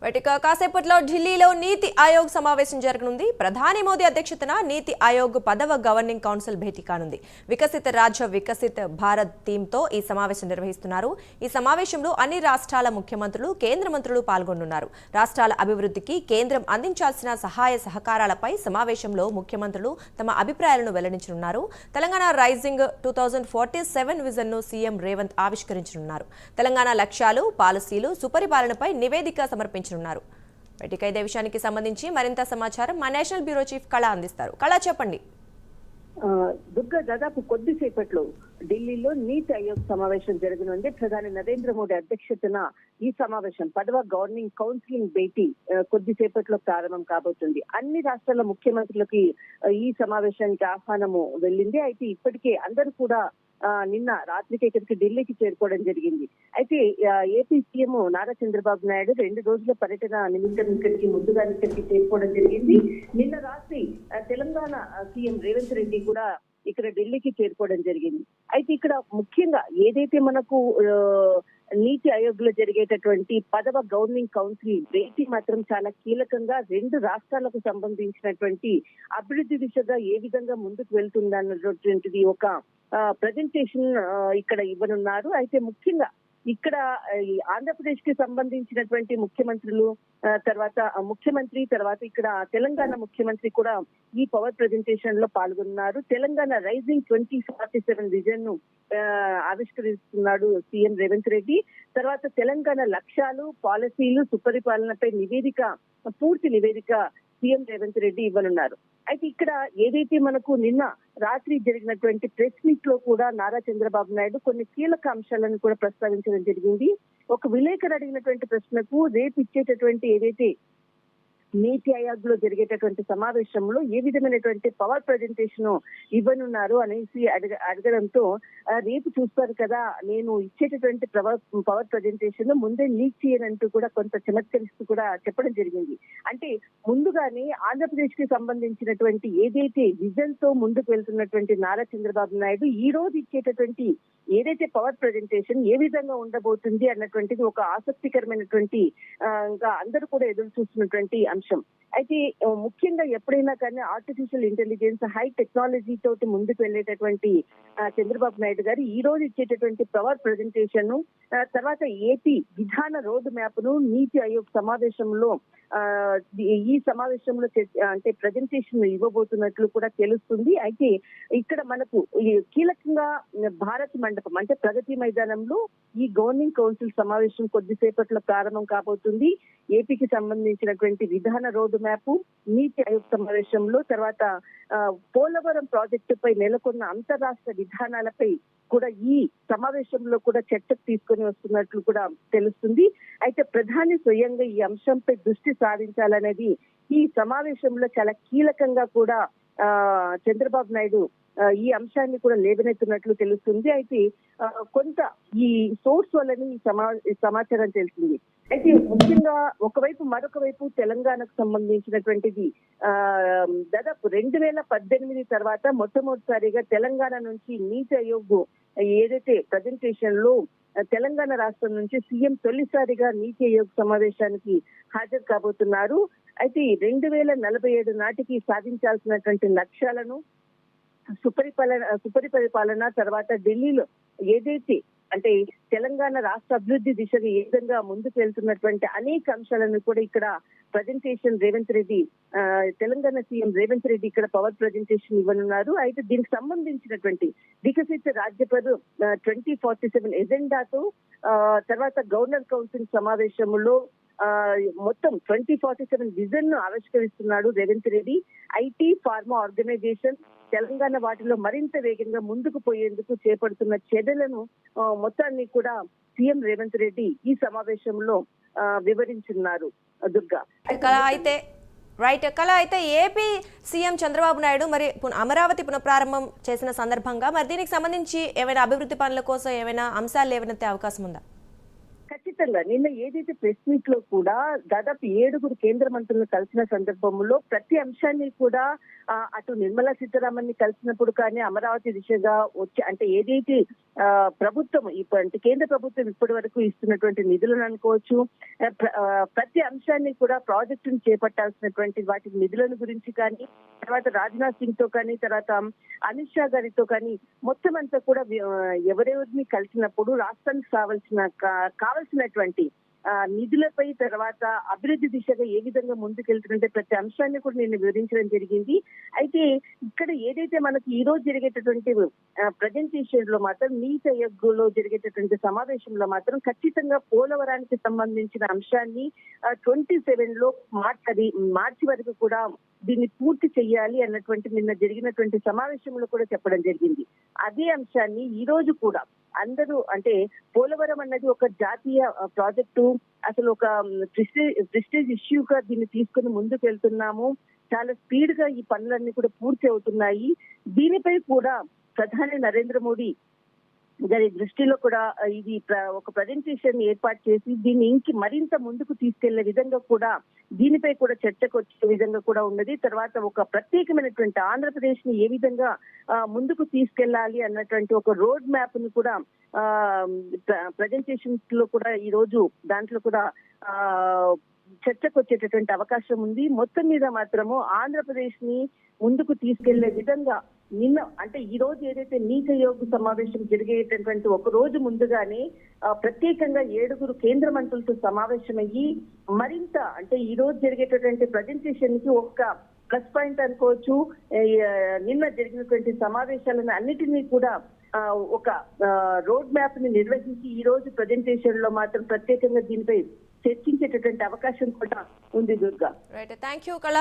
ఇక కాసేపట్లో ఢిల్లీలో నీతి ఆయోగ్ సమావేశం జరగనుంది. ప్రధాని మోదీ అధ్యక్షతన నీతి ఆయోగ్ 10వ గవర్నింగ్ కౌన్సిల్ భేటీ కానుంది. వికసిత రాజ్య వికసిత భారత్ థీమ్తో ఈ సమావేశం నిర్వహిస్తున్నారు. ఈ సమావేశంలో అన్ని రాష్ట్రాల ముఖ్యమంత్రులు, కేంద్ర మంత్రులు పాల్గొనున్నారు. రాష్ట్రాల అభివృద్ధికి కేంద్రం అందించాల్సిన సహాయ సహకారాలపై సమావేశంలో ముఖ్యమంత్రులు తమ అభిప్రాయాలను వెల్లడించనున్నారు. తెలంగాణ రైజింగ్ 2047 విజన్ను సీఎం రేవంత్ ఆవిష్కరించనున్నారు. తెలంగాణ లక్ష్యాలు, పాలసీలు, సుపరిపాలనపై నివేదిక సమర్పించనున్నారు. ఇదే విషయానికి సంబంధించి మరింత సమాచారం మా నేషనల్ బ్యూరో చీఫ్ కళ అందిస్తారు. కళ, చెప్పండి. దుర్గా, దాదాపు కొద్దిసేపట్లో ఢిల్లీలో నీతి ఆయోగ్ సమావేశం జరగనుంది. ప్రధాని నరేంద్ర మోదీ అధ్యక్షతన ఈ సమావేశం 10వ గవర్నింగ్ కౌన్సిలింగ్ భేటీ కొద్దిసేపట్లో ప్రారంభం కాబోతుంది. అన్ని రాష్ట్రాల ముఖ్యమంత్రులకి ఈ సమావేశానికి ఆహ్వానము వెళ్ళింది. అయితే ఇప్పటికే అందరూ కూడా నిన్న రాత్రికి ఇక్కడికి ఢిల్లీకి చేరుకోవడం జరిగింది. అయితే ఏపీ సీఎం నారా చంద్రబాబు నాయుడు 2 రోజుల పర్యటన నిమిత్తం ఇక్కడికి చేరుకోవడం జరిగింది. నిన్న రాత్రి తెలంగాణ సీఎం రేవంత్ రెడ్డి కూడా ఇక్కడ ఢిల్లీకి చేరుకోవడం జరిగింది. అయితే ఇక్కడ ముఖ్యంగా ఏదైతే మనకు నీతి ఆయోగ్ లో జరిగేటటువంటి 10వ గవర్నింగ్ కౌన్సిల్ భేటీ మాత్రం చాలా కీలకంగా 2 రాష్ట్రాలకు సంబంధించినటువంటి అభివృద్ధి దిశగా ఏ విధంగా ముందుకు వెళ్తుందన్నటువంటిది ఒక ప్రజెంటేషన్ ఇక్కడ ఇవ్వనున్నారు. అయితే ముఖ్యంగా ఇక్కడ ఆంధ్రప్రదేశ్ కి సంబంధించినటువంటి ముఖ్యమంత్రులు తర్వాత ఇక్కడ తెలంగాణ ముఖ్యమంత్రి కూడా ఈ పవర్ ప్రెజెంటేషన్ లో పాల్గొన్నారు. తెలంగాణ రైజింగ్ 2047 విజన్ ను ఆవిష్కరిస్తున్నాడు సీఎం రేవంత్ రెడ్డి. తర్వాత తెలంగాణ లక్ష్యాలు, పాలసీలు, సుపరిపాలనపై పూర్తి నివేదిక సీఎం రేవంత్ రెడ్డి ఇవ్వనున్నారు. అయితే ఇక్కడ ఏదైతే మనకు నిన్న రాత్రి జరిగినటువంటి ప్రెస్ మీట్ లో కూడా నారా చంద్రబాబు నాయుడు కొన్ని కీలక అంశాలను కూడా ప్రస్తావించడం జరిగింది. ఒక విలేకరు అడిగినటువంటి ప్రశ్నకు రేపు ఇచ్చేటటువంటి ఏదైతే నీతి ఆయోగ్ లో జరిగేటటువంటి సమావేశంలో ఏ విధమైనటువంటి పవర్ ప్రజెంటేషన్ ఇవ్వనున్నారు అనేసి అడగడంతో రేపు చూస్తారు కదా, నేను ఇచ్చేటటువంటి పవర్ ప్రజెంటేషన్ ముందే లీక్ చేయనంటూ కూడా కొంత చమత్కరిస్తూ కూడా చెప్పడం జరిగింది. అంటే ముందుగానే ఆంధ్రప్రదేశ్ కి సంబంధించినటువంటి ఏదైతే విజన్ తో ముందుకు వెళ్తున్నటువంటి నారా చంద్రబాబు నాయుడు ఈ రోజు ఇచ్చేటటువంటి ఏదైతే పవర్ ప్రజెంటేషన్ ఏ విధంగా ఉండబోతుంది అన్నటువంటిది ఒక ఆసక్తికరమైనటువంటి అందరూ కూడా ఎదురు చూస్తున్నటువంటి అంశం. అయితే ముఖ్యంగా ఎప్పుడైనా కానీ ఆర్టిఫిషియల్ ఇంటెలిజెన్స్, హై టెక్నాలజీ తోటి ముందుకు వెళ్ళేటటువంటి చంద్రబాబు నాయుడు గారు ఈ రోజు ఇచ్చేటటువంటి పవర్ ప్రజెంటేషన్ తర్వాత ఏపీ విధాన రోడ్ మ్యాప్ ను నీతి ఆయోగ్ సమావేశంలో ఈ సమావేశంలో అంటే ప్రజెంటేషన్ ఇవ్వబోతున్నట్లు కూడా తెలుస్తుంది. అయితే ఇక్కడ మనకు కీలకంగా భారత్ మండపం అంటే ప్రగతి మైదానంలో ఈ గవర్నింగ్ కౌన్సిల్ సమావేశం కొద్దిసేపట్లో ప్రారంభం కాబోతుంది. ఏపీకి సంబంధించినటువంటి విధాన రోడ్డు మ్యాప్, నీతి ఆయోగ్ సమావేశంలో తర్వాత పోలవరం ప్రాజెక్టుపై నెలకొన్న అంతరాష్ట్ర విధానాలపై కూడా ఈ సమావేశంలో కూడా చర్చకు తీసుకొని వస్తున్నట్లు కూడా తెలుస్తుంది. అయితే ప్రధాని స్వయంగా ఈ అంశంపై దృష్టి సారించాలనేది ఈ సమావేశంలో చాలా కీలకంగా కూడా చంద్రబాబు నాయుడు ఈ అంశాన్ని కూడా లేవనెత్తున్నట్లు తెలుస్తుంది. అయితే కొంత ఈ సోర్స్ వల్లని ఈ సమాచారం తెలిసింది. అయితే ముఖ్యంగా మరొక వైపు తెలంగాణకు సంబంధించినటువంటిది దాదాపు 2018 తర్వాత మొట్టమొదటిసారిగా తెలంగాణ నుంచి నీతి ఆయోగ్ ఏదైతే ప్రజెంటేషన్ లో తెలంగాణ రాష్ట్రం నుంచి సీఎం తొలిసారిగా నీతి ఆయోగ్ సమావేశానికి హాజరు కాబోతున్నారు. అయితే 2047 నాటికి సాధించాల్సినటువంటి లక్ష్యాలను, సుపరిపాలన తర్వాత ఢిల్లీలో ఏదైతే అంటే తెలంగాణ రాష్ట్ర అభివృద్ధి దిశగా ఏ విధంగా ముందుకు వెళ్తున్నటువంటి అనేక అంశాలను కూడా ఇక్కడ ప్రజెంటేషన్ తెలంగాణ సీఎం రేవంత్ రెడ్డి ఇక్కడ పవర్ ప్రజెంటేషన్ ఇవ్వనున్నారు. అయితే దీనికి సంబంధించినటువంటి వికసిత రాజ్యపథ్ 2047 ఎజెండాతో తర్వాత గవర్నర్ కౌన్సిల్ సమావేశంలో మొత్తం 2047 విజన్ ను ఆవిష్కరిస్తున్నాడు Revanth Reddy. IT, pharma organization Telangana వాటిలో మరింత వేగంగా ముందుకు పోయేందుకు చేపడుతున్న చర్యలను మొత్తాన్ని కూడా సీఎం రేవంత్ రెడ్డి ఈ సమావేశంలో వివరించున్నారు. దుర్గా, అయితే ఏపీ సీఎం చంద్రబాబు నాయుడు మరి అమరావతి పునఃప్రారంభం చేసిన సందర్భంగా మరి దీనికి సంబంధించి ఏమైనా అభివృద్ధి పనుల కోసం ఏమైనా అంశాలు లేవనెత్తే అవకాశం ఉందా? ఖచ్చితంగా నిన్న ఏదైతే ప్రెస్ మీట్ లో కూడా దాదాపు 7 కేంద్ర మంత్రులను కలిసిన సందర్భంలో ప్రతి అంశాన్ని కూడా అటు నిర్మలా సీతారామన్ ని కలిసినప్పుడు కానీ అమరావతి దిశగా వచ్చి అంటే ఏదైతే ప్రభుత్వం అంటే కేంద్ర ప్రభుత్వం ఇప్పటి వరకు ఇస్తున్నటువంటి నిధులను అనుకోవచ్చు, ప్రతి అంశాన్ని కూడా ప్రాజెక్టును చేపట్టాల్సినటువంటి వాటి నిధులను గురించి కానీ, తర్వాత రాజ్నాథ్ సింగ్ తో కానీ, తర్వాత అమిత్ షా గారితో కానీ మొత్తం అంతా కూడా ఎవరెవరిని కలిసినప్పుడు రాష్ట్రానికి కావలసినటువంటి నిధులపై, తర్వాత అభివృద్ధి దిశగా ఏ విధంగా ముందుకెళ్తుందంటే ప్రతి అంశాన్ని కూడా నేను వివరించడం జరిగింది. అయితే ఇక్కడ ఏదైతే మనకి ఈ రోజు జరిగేటటువంటి ప్రజెంటేషన్ లో మాత్రం నీతి ఆయోగ్ లో జరిగేటటువంటి సమావేశంలో మాత్రం ఖచ్చితంగా పోలవరానికి సంబంధించిన అంశాన్ని 27 లో మార్చి వరకు కూడా దీన్ని పూర్తి చేయాలి అన్నటువంటి నిన్న జరిగినటువంటి సమావేశంలో కూడా చెప్పడం జరిగింది. అదే అంశాన్ని ఈ రోజు కూడా అందరూ అంటే పోలవరం అన్నది ఒక జాతీయ ప్రాజెక్టు, అసలు ఒక ప్రెస్టీజ్ ఇష్యూగా దీన్ని తీసుకుని ముందుకు వెళ్తున్నాము, చాలా స్పీడ్ గా ఈ పనులన్నీ కూడా పూర్తి అవుతున్నాయి. దీనిపై కూడా ప్రధాని నరేంద్ర మోడీ గారి దృష్టిలో కూడా ఇది ఒక ప్రజెంటేషన్ ఏర్పాటు చేసి దీన్ని మరింత ముందుకు తీసుకెళ్లే విధంగా కూడా దీనిపై కూడా చర్చకు వచ్చే విధంగా కూడా ఉన్నది. తర్వాత ఒక ప్రత్యేకమైనటువంటి ఆంధ్రప్రదేశ్ ని ఏ విధంగా ముందుకు తీసుకెళ్లాలి అన్నటువంటి ఒక రోడ్ మ్యాప్ ని కూడా ప్రజెంటేషన్స్ లో కూడా ఈ రోజు దాంట్లో కూడా చర్చకు వచ్చేటటువంటి అవకాశం ఉంది. మొత్తం మీద మాత్రము ఆంధ్రప్రదేశ్ ని ముందుకు తీసుకెళ్లే విధంగా నిన్న అంటే ఈ రోజు ఏదైతే నీతి ఆయోగ్ సమావేశం జరిగేటటువంటి ఒక రోజు ముందుగానే ప్రత్యేకంగా 7 కేంద్ర మంత్రులతో సమావేశమయ్యి మరింత అంటే ఈ రోజు జరిగేటటువంటి ప్రజెంటేషన్ కి ఒక ప్లస్ పాయింట్ అనుకోవచ్చు. నిన్న జరిగినటువంటి సమావేశాలను అన్నిటినీ కూడా ఒక రోడ్ మ్యాప్ ని నిర్వహించి ఈ రోజు ప్రజెంటేషన్ లో మాత్రం ప్రత్యేకంగా దీనిపై చర్చించేటటువంటి అవకాశం కూడా ఉంది. దుర్గా, థ్యాంక్ యూ కళ.